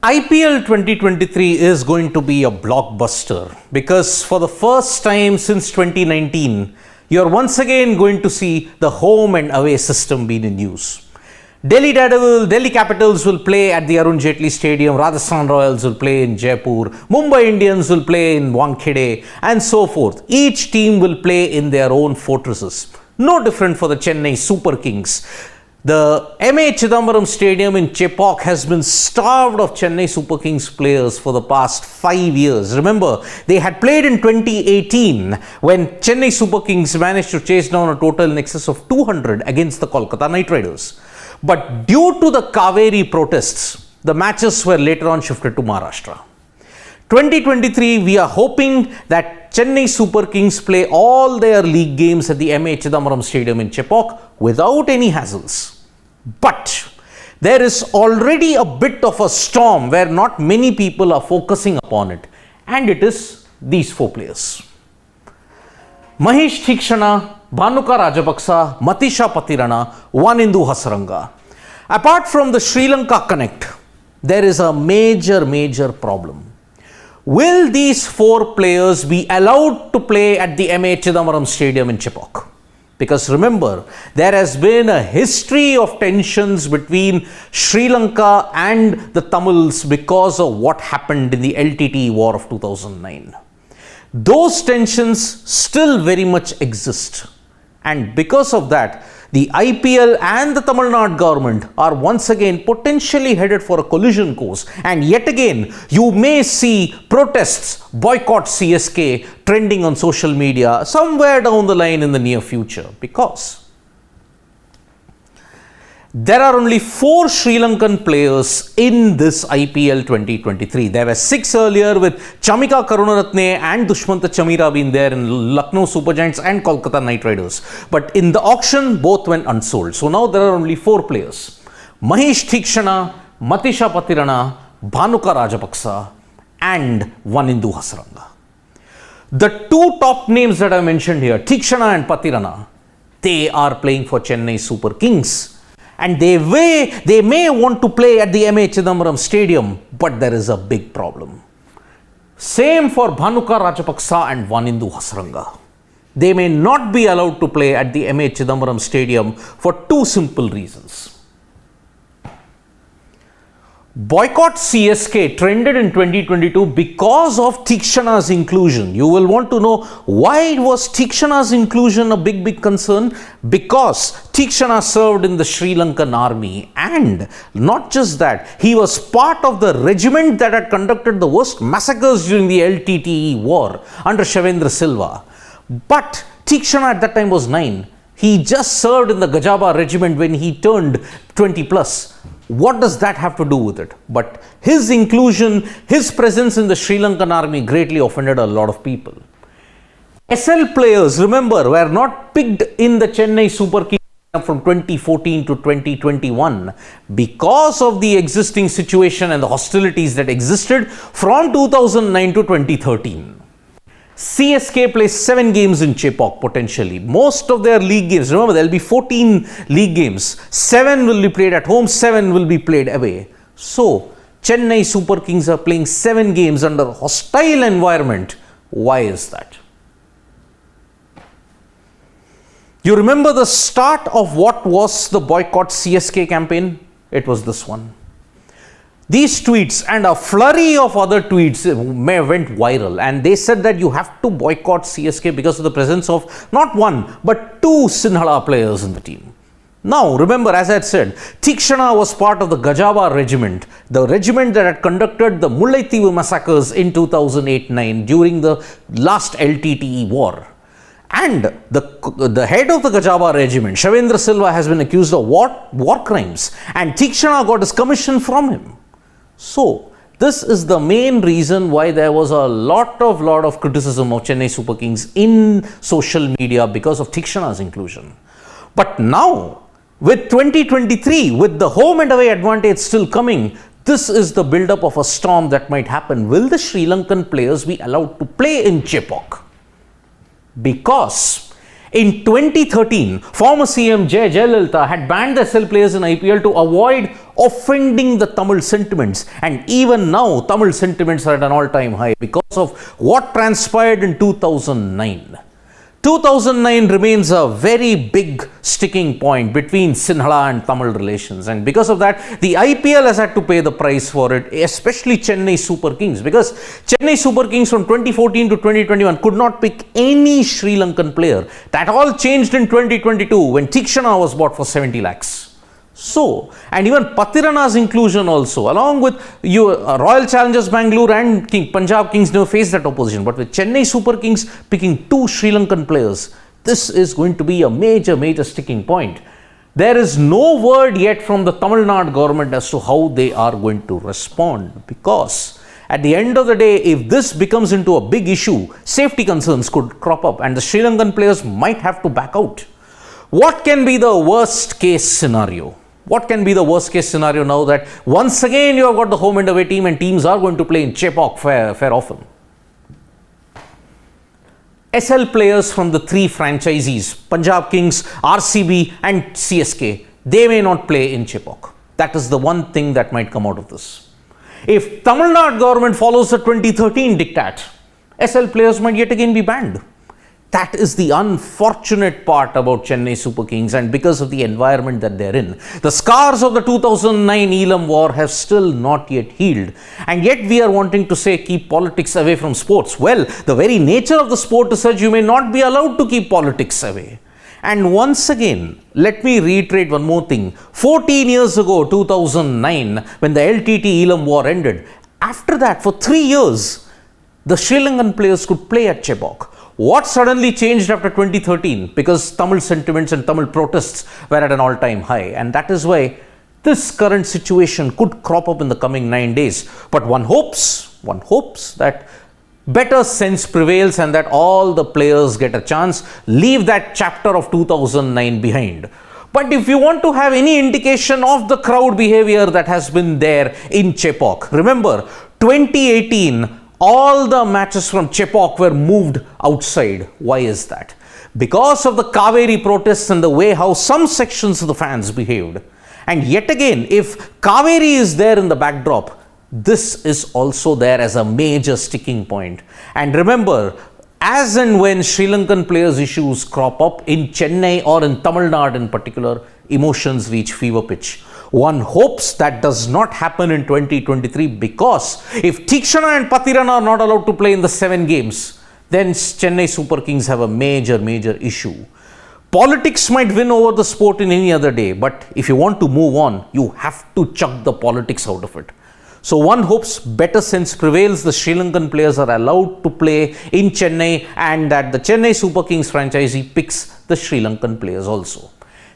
IPL 2023 is going to be a blockbuster because for the first time since 2019, you're once again going to see the home and away system being in use. Delhi Capitals will play at the Arun Jaitley Stadium, Rajasthan Royals will play in Jaipur, Mumbai Indians will play in Wankhede, and so forth. Each team will play in their own fortresses. No different for the Chennai Super Kings. The M.A. Chidambaram Stadium in Chepauk has been starved of Chennai Super Kings players for the past 5 years. Remember, they had played in 2018 when Chennai Super Kings managed to chase down a total in excess of 200 against the Kolkata Knight Riders. But due to the Kaveri protests, the matches were later on shifted to Maharashtra. 2023, we are hoping that Chennai Super Kings play all their league games at the M.A. Chidambaram Stadium in Chepauk without any hassles. But there is already a bit of a storm where not many people are focusing upon it, and it is these four players. Mahesh Theekshana, Bhanuka Rajapaksa, Matisha Patirana, Vanindu Hasaranga. Apart from the Sri Lanka connect, there is a major problem. Will these four players be allowed to play at the M.A. Chidambaram Stadium in Chepauk? Because remember, there has been a history of tensions between Sri Lanka and the Tamils because of what happened in the LTTE war of 2009. Those tensions still very much exist. And because of that, the IPL and the Tamil Nadu government are once again potentially headed for a collision course. And yet again, you may see protests, boycott CSK trending on social media somewhere down the line in the near future. Because there are only 4 Sri Lankan players in this IPL 2023. There were 6 earlier with Chamika Karunaratne and Dushmanta Chamira being there in Lucknow Super Giants and Kolkata Knight Riders. But in the auction, both went unsold. So now there are only 4 players. Mahesh Theekshana, Matisha Patirana, Bhanuka Rajapaksa and Vanindu Hasaranga. The 2 top names that I mentioned here, Theekshana and Patirana, they are playing for Chennai Super Kings. And they may want to play at the M.A. Chidambaram Stadium, but there is a big problem. Same for Bhanuka Rajapaksa and Vanindu Hasaranga. They may not be allowed to play at the M.A. Chidambaram Stadium for 2 simple reasons. Boycott CSK trended in 2022 because of Theekshana's inclusion. You will want to know why was Theekshana's inclusion a big concern? Because Theekshana served in the Sri Lankan army, and not just that, he was part of the regiment that had conducted the worst massacres during the LTTE war under Shavendra Silva. But Theekshana at that time was 9. He just served in the Gajaba regiment when he turned 20 plus. What does that have to do with it? But his inclusion, his presence in the Sri Lankan army greatly offended a lot of people. SL players, remember, were not picked in the Chennai Super Kings from 2014 to 2021 because of the existing situation and the hostilities that existed from 2009 to 2013. CSK plays 7 games in Chepauk potentially. Most of their league games, remember there will be 14 league games. 7 will be played at home, 7 will be played away. So, Chennai Super Kings are playing 7 games under a hostile environment. Why is that? You remember the start of what was the boycott CSK campaign? It was this one. These tweets and a flurry of other tweets went viral, and they said that you have to boycott CSK because of the presence of not 1 but 2 Sinhala players in the team. Now remember, as I had said, Theekshana was part of the Gajaba regiment, the regiment that had conducted the Mullaithivu massacres in 2008-9 during the last LTTE war. And the head of the Gajaba regiment, Shavendra Silva, has been accused of war crimes, and Theekshana got his commission from him. So, this is the main reason why there was a lot of criticism of Chennai Super Kings in social media because of Theekshana's inclusion. But now, with 2023, with the home and away advantage still coming, this is the build-up of a storm that might happen. Will the Sri Lankan players be allowed to play in Chepauk? Because In 2013, former CM Jayalalitha had banned the SL players in IPL to avoid offending the Tamil sentiments. And even now, Tamil sentiments are at an all-time high because of what transpired in 2009. 2009 remains a very big sticking point between Sinhala and Tamil relations, and because of that, the IPL has had to pay the price for it, especially Chennai Super Kings, because Chennai Super Kings from 2014 to 2021 could not pick any Sri Lankan player. That all changed in 2022 when Tikshana was bought for 70 lakhs. So, and even Pathirana's inclusion also, along with Royal Challengers Bangalore and Punjab Kings never faced that opposition. But with Chennai Super Kings picking 2 Sri Lankan players, this is going to be a major sticking point. There is no word yet from the Tamil Nadu government as to how they are going to respond, because at the end of the day, if this becomes into a big issue, safety concerns could crop up and the Sri Lankan players might have to back out. What can be the worst case scenario? What can be the worst case scenario now that once again you have got the home and away team and teams are going to play in Chepauk fair often? SL players from the 3 franchisees, Punjab Kings, RCB and CSK, they may not play in Chepauk. That is the one thing that might come out of this. If Tamil Nadu government follows the 2013 diktat, SL players might yet again be banned. That is the unfortunate part about Chennai Super Kings, and because of the environment that they're in. The scars of the 2009 Elam war have still not yet healed, and yet we are wanting to say keep politics away from sports. Well, the very nature of the sport is such you may not be allowed to keep politics away. And once again, let me reiterate one more thing. 14 years ago, 2009, when the LTT Elam war ended, after that, for 3 years, the Sri Lankan players could play at Chepauk. What suddenly changed after 2013? Because Tamil sentiments and Tamil protests were at an all-time high. And that is why this current situation could crop up in the coming 9 days. But one hopes that better sense prevails and that all the players get a chance, leave that chapter of 2009 behind. But if you want to have any indication of the crowd behavior that has been there in Chepauk, remember 2018, all the matches from Chepauk were moved outside. Why is that? Because of the Kaveri protests and the way how some sections of the fans behaved. And yet again, if Kaveri is there in the backdrop, this is also there as a major sticking point. And remember, as and when Sri Lankan players' issues crop up in Chennai or in Tamil Nadu in particular, emotions reach fever pitch. One hopes that does not happen in 2023, because if Tikshana and Pathirana are not allowed to play in the 7 games, then Chennai Super Kings have a major issue. Politics might win over the sport in any other day, but if you want to move on, you have to chuck the politics out of it. So one hopes better sense prevails, the Sri Lankan players are allowed to play in Chennai, and that the Chennai Super Kings franchisee picks the Sri Lankan players also.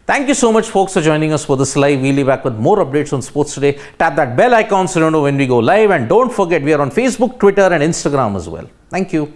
Thank you so much, folks, for joining us for this live. We'll be back with more updates on sports today. Tap that bell icon so you know when we go live, and don't forget we are on Facebook, Twitter and Instagram as well. Thank you.